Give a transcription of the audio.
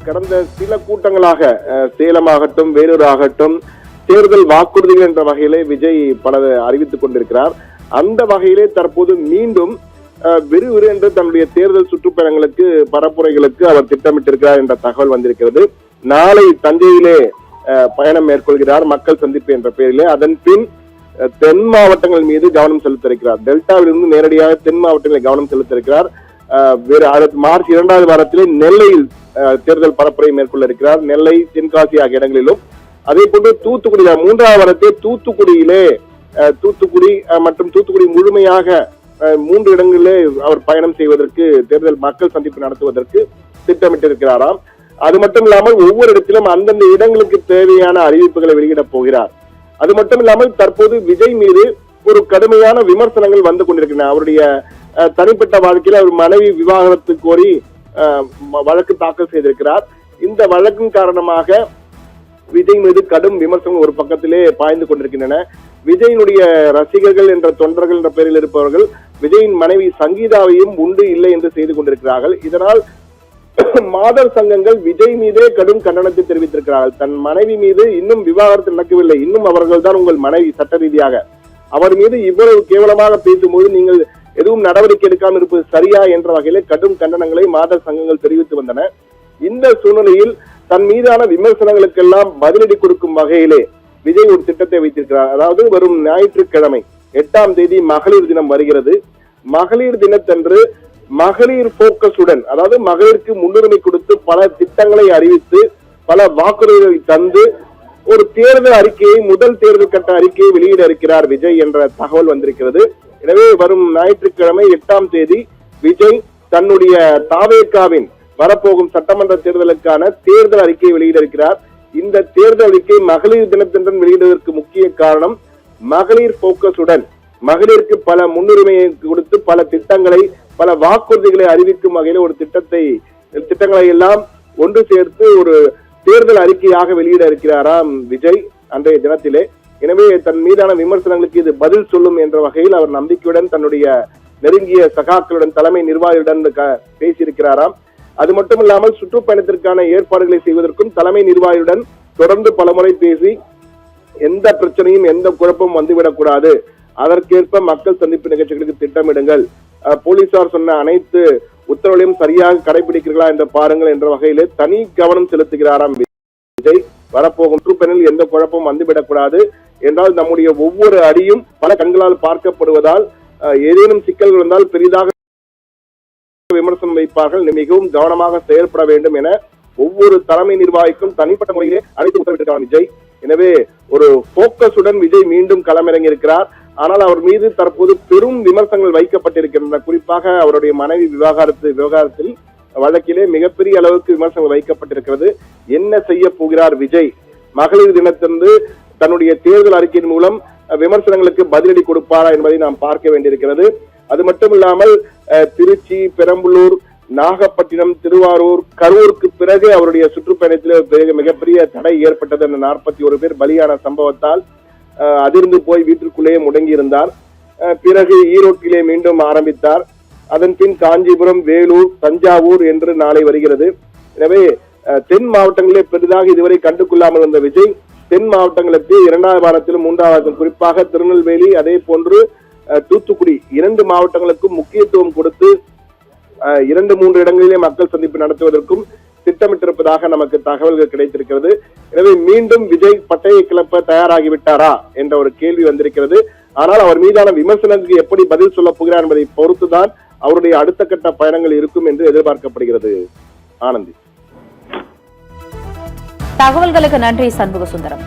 கடந்த சில கூட்டங்களாக சேலமாகட்டும் வேலூர் ஆகட்டும் தேர்தல் வாக்குறுதிகள் என்ற வகையிலே விஜய் பல அறிவித்துக் கொண்டிருக்கிறார். அந்த வகையிலே தற்போது மீண்டும் விறுவிறு என்று தன்னுடைய தேர்தல் சுற்றுப்பயணங்களுக்கு பரப்புரைகளுக்கு அவர் திட்டமிட்டிருக்கிறார் என்ற தகவல் வந்திருக்கிறது. நாளை தஞ்சையிலே பயணம் மேற்கொள்கிறார் மக்கள் சந்திப்பு என்ற பெயரிலே. அதன் பின் தென் மாவட்டங்கள் மீது கவனம் செலுத்த இருக்கிறார். டெல்டாவிலிருந்து நேரடியாக தென் மாவட்டங்களில் கவனம் செலுத்த இருக்கிறார். மார்ச் 2வது வாரத்திலே நெல்லையில் தேர்தல் பரப்புரை மேற்கொள்ள இருக்கிறார். நெல்லை, தென்காசி ஆகிய இடங்களிலும். அதே போன்று தூத்துக்குடி 3வது வாரத்தில் தூத்துக்குடி மற்றும் தூத்துக்குடி முழுமையாக 3 இடங்களிலே அவர் பயணம் செய்வதற்கு தேர்தல் மக்கள் சந்திப்பு நடத்துவதற்கு திட்டமிட்டிருக்கிறாராம். அது மட்டும் இல்லாமல் ஒவ்வொரு இடத்திலும் அந்தந்த இடங்களுக்கு தேவையான அறிவிப்புகளை வெளியிட போகிறார். அது மட்டும் இல்லாமல் தற்போது விஜய் மீது ஒரு கடுமையான விமர்சனங்கள் வந்து கொண்டிருக்கின்றன. அவருடைய தனிப்பட்ட வாழ்க்கையில் அவர் மனைவி விவாகரத்து கோரி வழக்கு தாக்கல் செய்திருக்கிறார். இந்த வழக்கின் காரணமாக விஜய் மீது கடும் விமர்சனம் ஒரு பக்கத்திலே பாய்ந்து கொண்டிருக்கின்றன. விஜயினுடைய ரசிகர்கள் என்ற தொண்டர்கள் என்ற பெயரில் இருப்பவர்கள் விஜயின் மனைவி சங்கீதாவையும் உண்டு இல்லை என்று செய்து கொண்டிருக்கிறார்கள். இதனால் மாதர் சங்கங்கள் விஜய் மீதே கடும் கண்டனத்தை தெரிவித்திருக்கிறார்கள். தன் மனைவி மீது இன்னும் விவாகரத்து நடக்கவில்லை, இன்னும் அவர்கள் தான் உங்கள் மனைவி சட்ட ரீதியாக, அவர் மீது இவ்வளவு கேவலமாக பேசும்போது நீங்கள் எதுவும் நடவடிக்கை எடுக்காமல் இருப்பது சரியா என்ற வகையிலே கடும் கண்டனங்களை மாதர் சங்கங்கள் தெரிவித்து வந்தன. இந்த சூழ்நிலையில் தன் மீதான விமர்சனங்களுக்கெல்லாம் பதிலடி கொடுக்கும் வகையிலே விஜய் ஒரு திட்டத்தை வைத்திருக்கிறார். அதாவது வரும் ஞாயிற்றுக்கிழமை 8ஆம் தேதி மகளிர் தினம் வருகிறது. மகளிர் தினத்தன்று மகளிர் போக்கஸுடன், அதாவது மகளிருக்கு முன்னுரிமை கொடுத்து பல திட்டங்களை அறிவித்து பல வாக்குறுதிகளை தந்து ஒரு தேர்தல் அறிக்கையை, முதல் தேர்தல் கட்ட அறிக்கையை வெளியிட இருக்கிறார் விஜய் என்ற தகவல் வந்திருக்கிறது. எனவே வரும் ஞாயிற்றுக்கிழமை 8ஆம் தேதி விஜய் தன்னுடைய தாவேகாவின் வரப்போகும் சட்டமன்ற தேர்தலுக்கான தேர்தல் அறிக்கையை வெளியிட இருக்கிறார். இந்த தேர்தல் அறிக்கை மகளிர் தினத்தன்று வெளியிடுவதற்கு முக்கிய காரணம் மகளிர் போக்கஸுடன், மகளிருக்கு பல முன்னுரிமையை கொடுத்து பல திட்டங்களை, பல வாக்குறுதிகளை அறிவிக்கும் வகையில் ஒரு திட்டங்களை எல்லாம் ஒன்று சேர்த்து ஒரு தேர்தல் அறிக்கையாக வெளியிட இருக்கிறாராம் விஜய் அன்றைய தினத்திலே. எனவே தன் மீதான விமர்சனங்களுக்கு இது பதில் சொல்லும் என்ற வகையில் அவர் நம்பிக்கையுடன் தன்னுடைய நெருங்கிய சகாக்களுடன், தலைமை நிர்வாகியுடன் பேசியிருக்கிறாராம். அது மட்டும் இல்லாமல் சுற்றுப்பயணத்திற்கான ஏற்பாடுகளை செய்வதற்கும் தலைமை நிர்வாகியுடன் தொடர்ந்து பலமுறை பேசி எந்த பிரச்சனையும் எந்த குழப்பமும் வந்துவிடக்கூடாது, அதற்கேற்ப மக்கள் சந்திப்பு நிகழ்ச்சிகளுக்கு திட்டமிடுங்கள், போலீசார் சொன்ன அனைத்து உத்தரவுகளையும் சரியாக கடைபிடிக்கிறீர்களா என்று பாருங்கள் என்ற வகையிலே தனி கவனம் செலுத்துகிறாராம் விஜய். வரப்போகும் சுற்றுப்பயணில் எந்த குழப்பமும் வந்துவிடக்கூடாது என்றால் நம்முடைய ஒவ்வொரு அடியும் பல கண்களால் பார்க்கப்படுவதால் ஏதேனும் சிக்கல்கள் இருந்தால் பெரிதாக விமர்சனம் வைப்பார்கள், மிகவும் கவனமாக செயல்பட வேண்டும் என ஒவ்வொரு தலைமை நிர்வாகிக்கும் தனிப்பட்ட முறையிலே அழைத்து உத்தரவிட்டிருக்கிறார் விஜய். எனவே ஒரு போக்கஸுடன் விஜய் மீண்டும் களமிறங்கி இருக்கிறார். ஆனால் அவர் மீது தற்போது பெரும் விமர்சனங்கள் வைக்கப்பட்டிருக்கின்றன. குறிப்பாக அவருடைய மனைவி விவகாரத்தில் வழக்கிலே மிகப்பெரிய அளவுக்கு விமர்சனங்கள் வைக்கப்பட்டிருக்கிறது. என்ன செய்ய போகிறார் விஜய்? மகளிர் தினத்தன்று தன்னுடைய தேர்தல் அறிக்கையின் மூலம் விமர்சனங்களுக்கு பதிலடி கொடுப்பாரா என்பதை நாம் பார்க்க வேண்டியிருக்கிறது. அது மட்டும் இல்லாமல் திருச்சி, பெரம்பலூர், நாகப்பட்டினம், திருவாரூர், கரூருக்கு பிறகு அவருடைய சுற்றுப்பயணத்தில் மிகப்பெரிய தடை ஏற்பட்டது. அந்த 41 பேர் பலியான சம்பவத்தால் அதிர்ந்து போய் வீட்டிற்குள்ளேயே முடங்கி இருந்தார். பிறகு ஈரோட்டிலே மீண்டும் ஆரம்பித்தார். அதன் பின் காஞ்சிபுரம், வேலூர், தஞ்சாவூர் என்று நாளை வருகிறது. எனவே தென் மாவட்டங்களிலே பெரிதாக இதுவரை கண்டுகொள்ளாமல் இருந்த விஜய் தென் மாவட்டங்களுக்கு 2வது வாரத்திலும் 3வது வாரத்திலும் குறிப்பாக திருநெல்வேலி, அதே போன்று தூத்துக்குடி 2 மாவட்டங்களுக்கும் முக்கியத்துவம் கொடுத்து 2-3 இடங்களிலே மக்கள் சந்திப்பு நடத்துவதற்கும் திட்டமிட்டிருப்பதாக நமக்கு தகவல்கள் கிடைத்திருக்கிறது. எனவே மீண்டும் விஜய் பட்டையை கிளப்ப தயாராகிவிட்டாரா என்ற ஒரு கேள்வி வந்திருக்கிறது. ஆனால் அவர் மீதான விமர்சனத்துக்கு எப்படி பதில் சொல்ல போகிறார் என்பதை பொறுத்துதான் அவருடைய அடுத்த கட்ட பயணங்கள் இருக்கும் என்று எதிர்பார்க்கப்படுகிறது. ஆனந்தி, தகவல்களுக்கு நன்றி சண்முக சுந்தரம்.